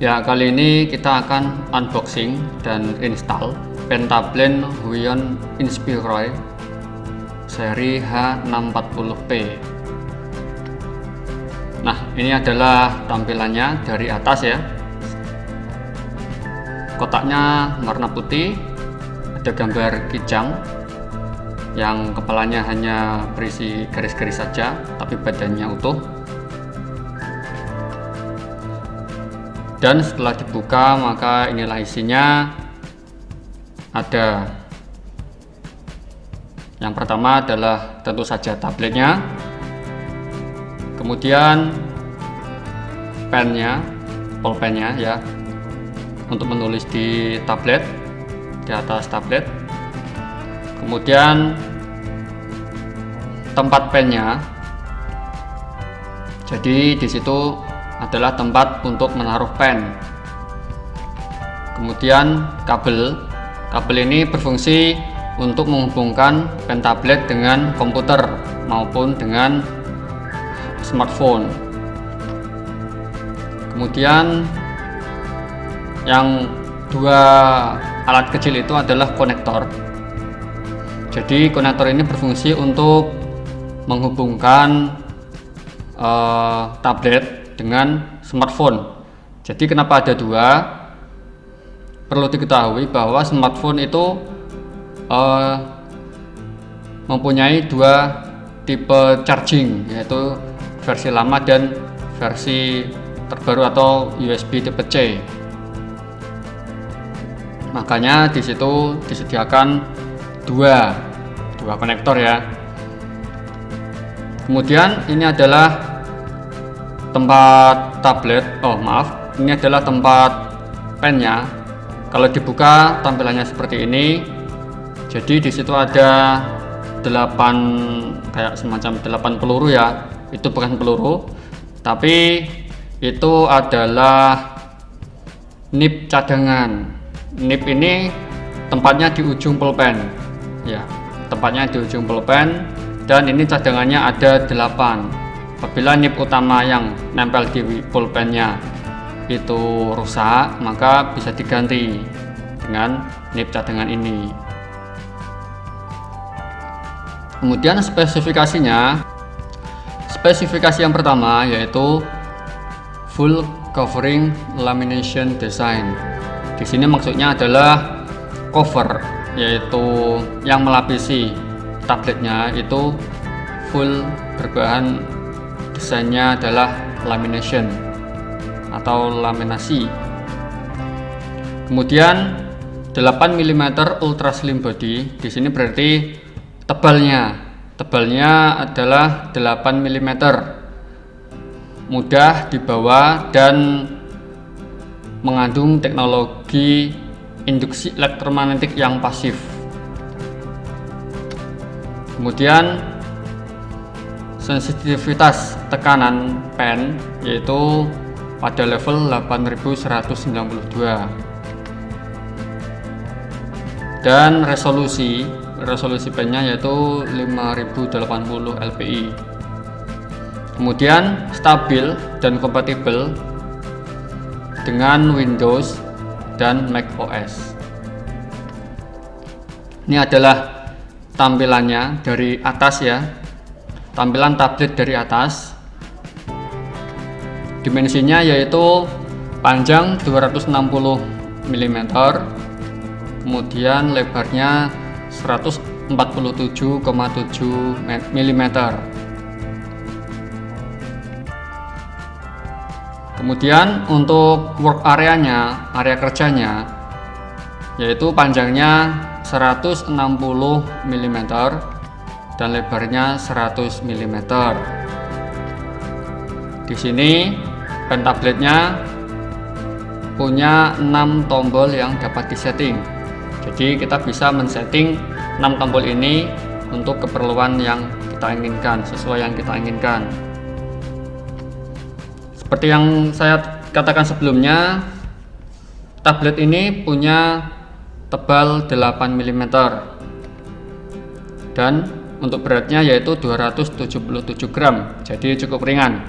Ya, kali ini kita akan unboxing dan install Pentablend Huion Inspiroy seri H640P. Nah, ini adalah tampilannya dari atas ya. Kotaknya warna putih, ada gambar kijang yang kepalanya hanya berisi garis-garis saja, tapi badannya utuh. Dan setelah dibuka, maka inilah isinya. Ada yang pertama adalah tentu saja tabletnya, kemudian pennya, pulpennya ya, untuk menulis di tablet, di atas tablet. Kemudian tempat pennya, jadi di situ adalah tempat untuk menaruh pen. Kemudian kabel ini berfungsi untuk menghubungkan pen tablet dengan komputer maupun dengan smartphone. Kemudian yang dua alat kecil itu adalah konektor. Jadi konektor ini berfungsi untuk menghubungkan tablet dengan smartphone. Jadi kenapa ada dua? Perlu diketahui bahwa smartphone itu mempunyai dua tipe charging, yaitu versi lama dan versi terbaru atau USB tipe C. Makanya di situ disediakan dua konektor ya. Kemudian ini adalah tempat tablet, ini adalah tempat pennya. Kalau dibuka tampilannya seperti ini. Jadi di situ ada 8 kayak semacam 8 peluru ya. Itu bukan peluru, tapi itu adalah nip cadangan. Nip ini tempatnya di ujung pulpen. Ya, tempatnya di ujung pulpen, dan ini cadangannya ada 8. Apabila nip utama yang nempel di pulpennya itu rusak, maka bisa diganti dengan nip cadangan ini. Kemudian spesifikasinya, spesifikasi yang pertama yaitu full covering lamination design. Di sini maksudnya adalah cover, yaitu yang melapisi tabletnya itu full berbahan, desainnya adalah lamination atau laminasi. Kemudian 8 mm ultra slim body. Di sini berarti tebalnya adalah 8 mm, mudah dibawa dan mengandung teknologi induksi elektromagnetik yang pasif. Kemudian sensitivitas tekanan pen yaitu pada level 8192, dan resolusi pennya yaitu 5080 lpi. Kemudian stabil dan kompatibel dengan Windows dan macOS. Ini adalah tampilannya dari atas ya. Tampilan tablet dari atas. Dimensinya yaitu panjang 260 mm, kemudian lebarnya 147,7 mm. Kemudian untuk work area kerjanya yaitu panjangnya 160 mm dan lebarnya 100 mm. Di sini pen tabletnya punya 6 tombol yang dapat disetting. Jadi kita bisa men-setting 6 tombol ini untuk keperluan yang kita inginkan, sesuai yang kita inginkan. Seperti yang saya katakan sebelumnya, tablet ini punya tebal 8 mm dan untuk beratnya yaitu 277 gram, jadi cukup ringan.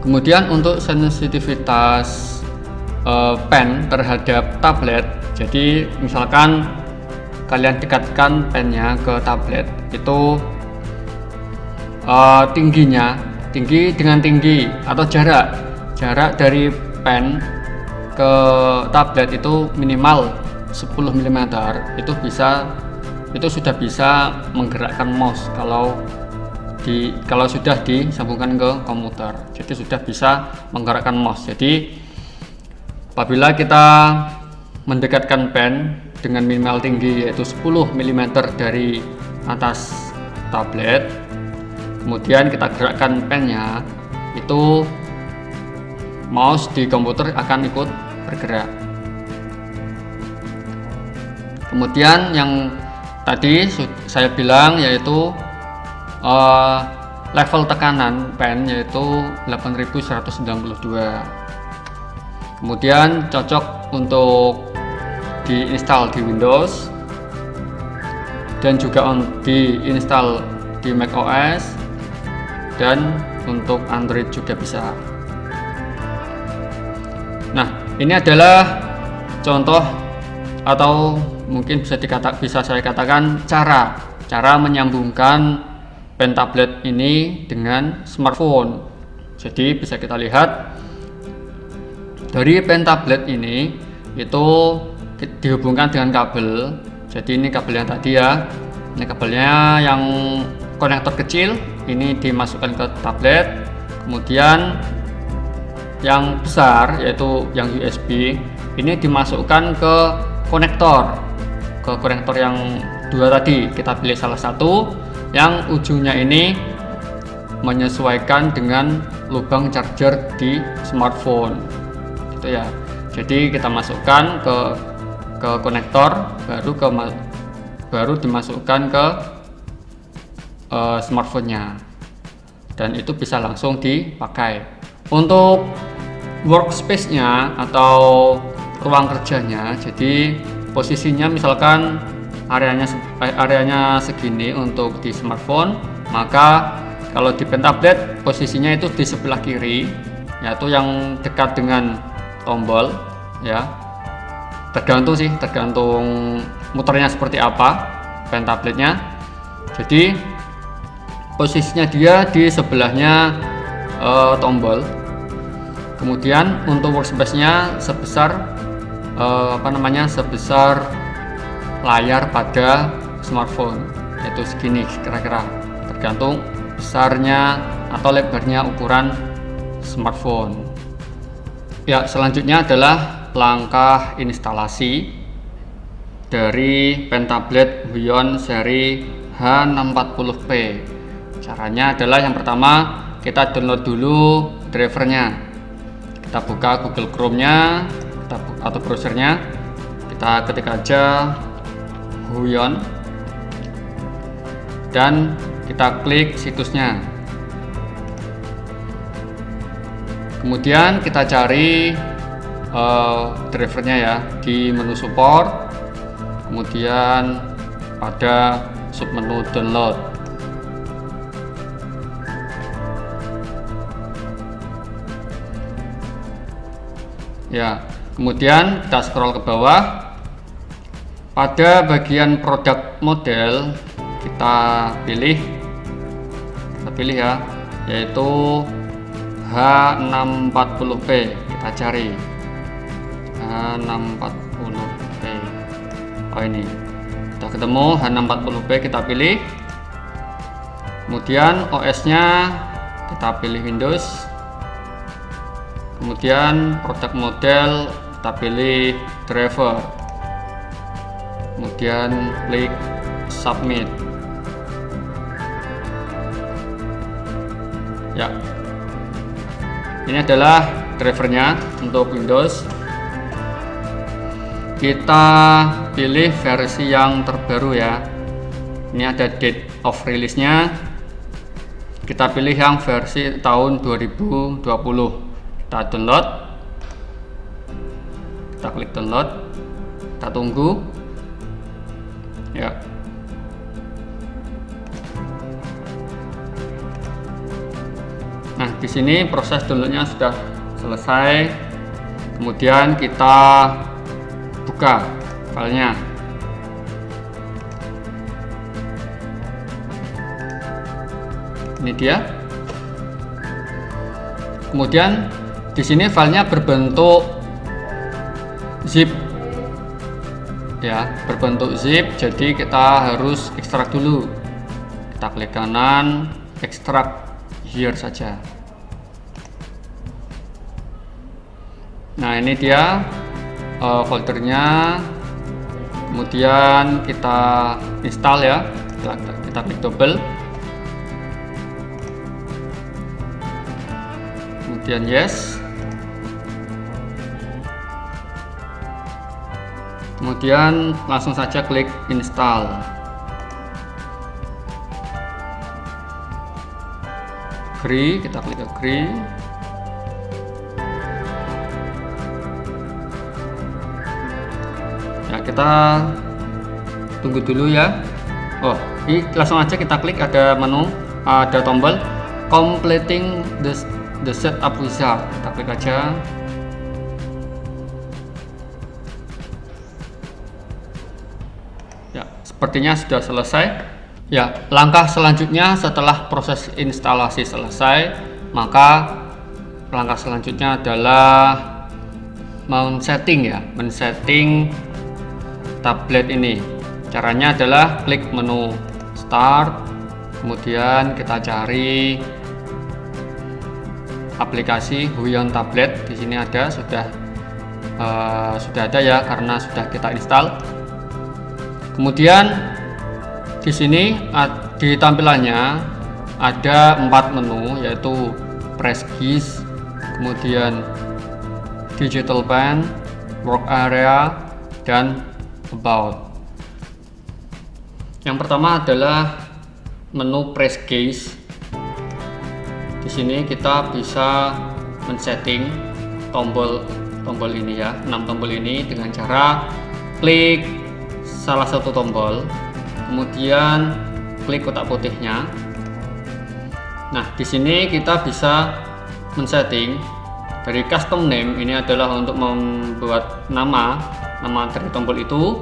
Kemudian untuk sensitivitas pen terhadap tablet, jadi misalkan kalian dekatkan pennya ke tablet, itu tinggi dengan tinggi atau jarak dari pen ke tablet itu minimal 10 mm, itu sudah bisa menggerakkan mouse kalau sudah disambungkan ke komputer. Jadi sudah bisa menggerakkan mouse. Jadi apabila kita mendekatkan pen dengan minimal tinggi yaitu 10 mm dari atas tablet, kemudian kita gerakkan pennya, itu mouse di komputer akan ikut bergerak. Kemudian yang tadi saya bilang yaitu level tekanan pen yaitu 8192. Kemudian cocok untuk diinstal di Windows dan juga diinstal di macOS, dan untuk Android juga bisa. Nah, ini adalah contoh atau mungkin bisa saya katakan cara menyambungkan pen tablet ini dengan smartphone. Jadi bisa kita lihat dari pen tablet ini itu dihubungkan dengan kabel. Jadi ini kabel yang tadi ya, ini kabelnya yang konektor kecil, ini dimasukkan ke tablet. Kemudian yang besar yaitu yang USB ini dimasukkan ke konektor yang dua tadi. Kita pilih salah satu yang ujungnya ini menyesuaikan dengan lubang charger di smartphone gitu ya. Jadi kita masukkan ke konektor, baru dimasukkan ke smartphone-nya, dan itu bisa langsung dipakai. Untuk workspace-nya atau ruang kerjanya, jadi posisinya misalkan areanya segini untuk di smartphone, maka kalau di pen tablet posisinya itu di sebelah kiri, yaitu yang dekat dengan tombol ya. Tergantung muternya seperti apa pen tabletnya. Jadi posisinya dia di sebelahnya tombol. Kemudian untuk workspace-nya sebesar sebesar layar pada smartphone, yaitu segini kira-kira, tergantung besarnya atau lebarnya ukuran smartphone. Ya, selanjutnya adalah langkah instalasi dari pen tablet Huion seri H640P. Caranya adalah yang pertama, kita download dulu drivernya. Kita buka Google Chrome-nya atau browsernya, kita ketik aja Huion dan kita klik situsnya. Kemudian kita cari drivernya ya di menu support, kemudian pada submenu download. Ya, kemudian kita scroll ke bawah. Pada bagian produk model kita pilih ya, yaitu H640P. Kita cari H640P. Oh, ini kita ketemu H640P, kita pilih. Kemudian OS-nya kita pilih Windows. Kemudian produk model kita pilih driver. Kemudian klik submit. Ya, ini adalah drivernya untuk Windows. Kita pilih versi yang terbaru ya. Ini ada date of release-nya. Kita pilih yang versi tahun 2020. Kita download. Kita klik download. Kita tunggu. Ya. Nah, di sini proses downloadnya sudah selesai. Kemudian kita buka filenya. Ini dia. Kemudian di sini filenya berbentuk zip, ya, berbentuk zip. Jadi kita harus ekstrak dulu. Kita klik kanan, ekstrak here saja. Nah, ini dia foldernya. Kemudian kita install ya. Kita klik double. Kemudian yes. Kemudian langsung saja klik install. Agree, kita klik agree. Ya, kita tunggu dulu ya. Oh, ini langsung aja kita klik, ada menu, ada tombol completing the setup wizard. Kita klik aja. Ya, sepertinya sudah selesai. Ya, langkah selanjutnya setelah proses instalasi selesai, maka langkah selanjutnya adalah men-setting ya, men-setting tablet ini. Caranya adalah klik menu start, kemudian kita cari aplikasi Huion tablet. Di sini ada, sudah ada ya, karena sudah kita install. Kemudian di sini di tampilannya ada 4 menu, yaitu press keys, kemudian digital pen, work area, dan about. Yang pertama adalah menu press keys. Di sini kita bisa men-setting tombol ini ya, 6 tombol ini dengan cara klik salah satu tombol, kemudian klik kotak putihnya. Nah, di sini kita bisa men-setting dari custom name. Ini adalah untuk membuat nama dari tombol itu.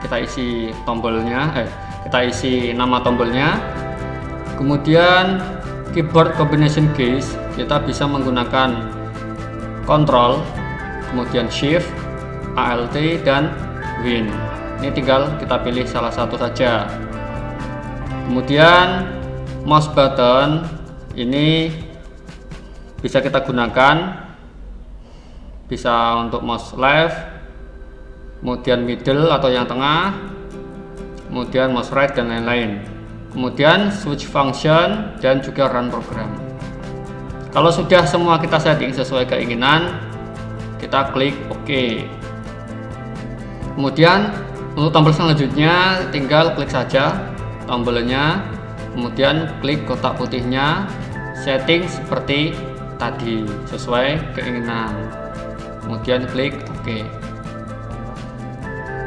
Kita isi tombolnya, kita isi nama tombolnya. Kemudian keyboard combination keys, kita bisa menggunakan Control, kemudian Shift, Alt, dan Win. Ini tinggal kita pilih salah satu saja. Kemudian mouse button ini bisa kita gunakan, bisa untuk mouse left, kemudian middle atau yang tengah, kemudian mouse right dan lain-lain. Kemudian switch function dan juga run program. Kalau sudah semua kita setting sesuai keinginan, kita klik OK. Kemudian untuk tombol selanjutnya tinggal klik saja tombolnya, kemudian klik kotak putihnya, setting seperti tadi sesuai keinginan, kemudian klik OK.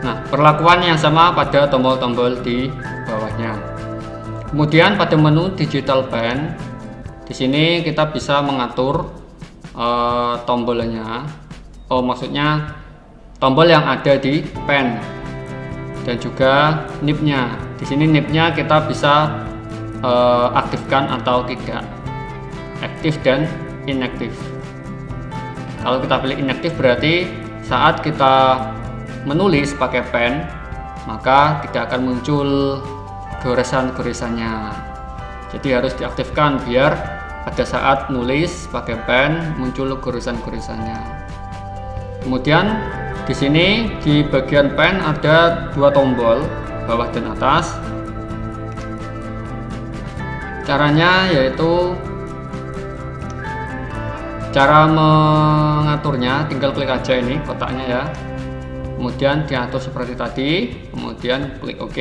Nah, perlakuan yang sama pada tombol-tombol di bawahnya. Kemudian pada menu digital pen, di sini kita bisa mengatur tombolnya. Maksudnya tombol yang ada di pen dan juga nipnya. Di sini nipnya kita bisa aktifkan atau tidak, aktif dan inaktif. Kalau kita pilih inaktif berarti saat kita menulis pakai pen maka tidak akan muncul goresan-goresannya. Jadi harus diaktifkan biar pada saat nulis pakai pen muncul goresan-goresannya. Kemudian di sini di bagian pen ada 2 tombol, bawah dan atas. Caranya yaitu cara mengaturnya tinggal klik aja ini kotaknya ya. Kemudian diatur seperti tadi, kemudian klik OK.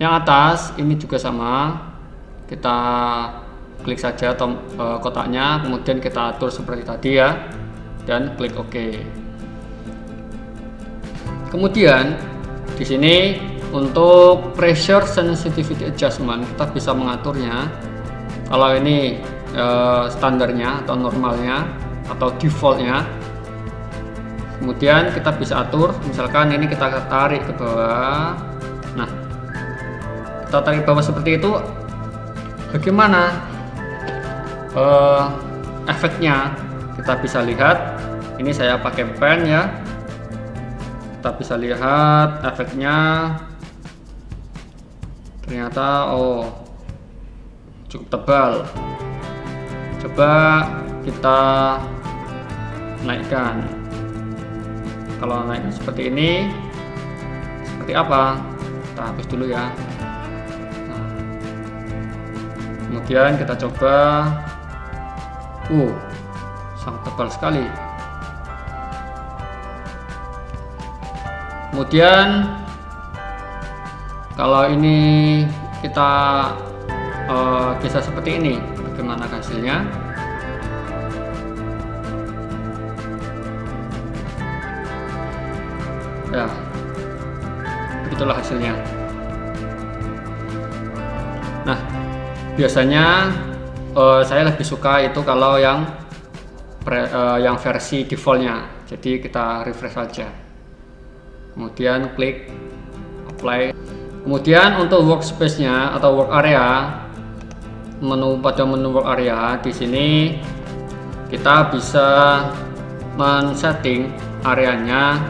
Yang atas ini juga sama, kita klik saja kotaknya, kemudian kita atur seperti tadi ya, dan klik OK. Kemudian di sini untuk pressure sensitivity adjustment kita bisa mengaturnya. Kalau ini standarnya atau normalnya atau defaultnya. Kemudian kita bisa atur, misalkan ini kita tarik ke bawah. Nah, kita tarik ke bawah seperti itu. Bagaimana efeknya? Kita bisa lihat. Ini saya pakai pen ya. Kita bisa lihat efeknya. Ternyata cukup tebal. Coba kita naikkan. Kalau naik seperti ini, seperti apa? Kita hapus dulu ya. Nah, kemudian kita coba. Sangat tebal sekali. Kemudian kalau ini kita bisa seperti ini, bagaimana hasilnya? Ya, begitulah hasilnya. Nah, biasanya saya lebih suka itu kalau yang versi defaultnya. Jadi kita refresh saja. Kemudian klik apply. Kemudian untuk workspace-nya atau work area, pada menu work area di sini kita bisa men-setting areanya.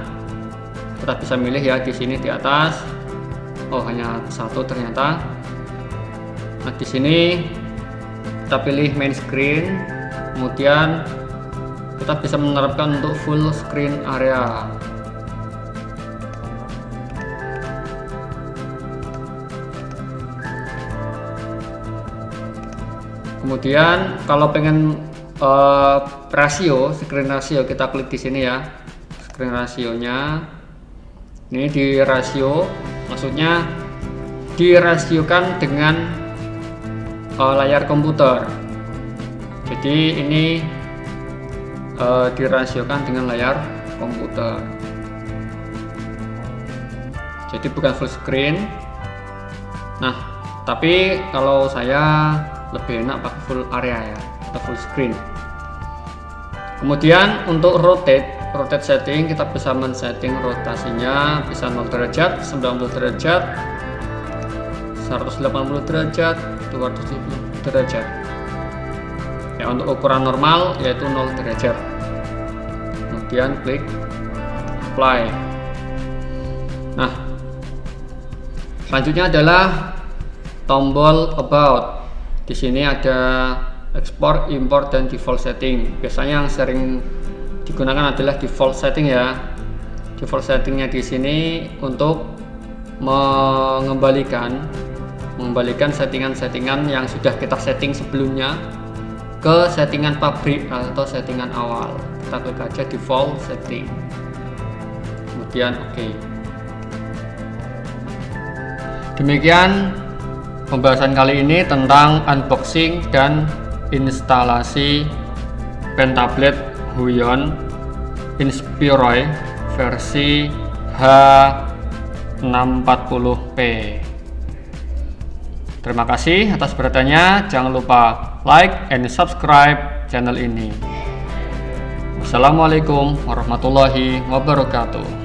Kita bisa milih ya di sini di atas. Hanya satu ternyata. Nah, di sini kita pilih main screen. Kemudian kita bisa menerapkan untuk full screen area. Kemudian kalau pengen screen ratio, kita klik di sini ya. Screen rasionya. Ini di rasio, maksudnya dirasiokan dengan layar komputer. Jadi ini dirasiokan dengan layar komputer. Jadi bukan full screen. Nah, tapi kalau saya lebih enak pakai full area ya, atau full screen. Kemudian untuk rotate setting, kita bisa men-setting rotasinya bisa 0 derajat, 90 derajat, 180 derajat, 270 derajat. Ya, untuk ukuran normal yaitu 0 derajat. Kemudian klik apply. Nah, selanjutnya adalah tombol about. Di sini ada export, import, dan default setting. Biasanya yang sering digunakan adalah default setting ya. Default settingnya di sini untuk mengembalikan settingan-settingan yang sudah kita setting sebelumnya ke settingan pabrik atau settingan awal. Kita klik aja default setting. Kemudian oke. Demikian pembahasan kali ini tentang unboxing dan instalasi pen tablet Huion Inspiroy versi H640p. Terima kasih atas perhatiannya. Jangan lupa like and subscribe channel ini. Wassalamualaikum warahmatullahi wabarakatuh.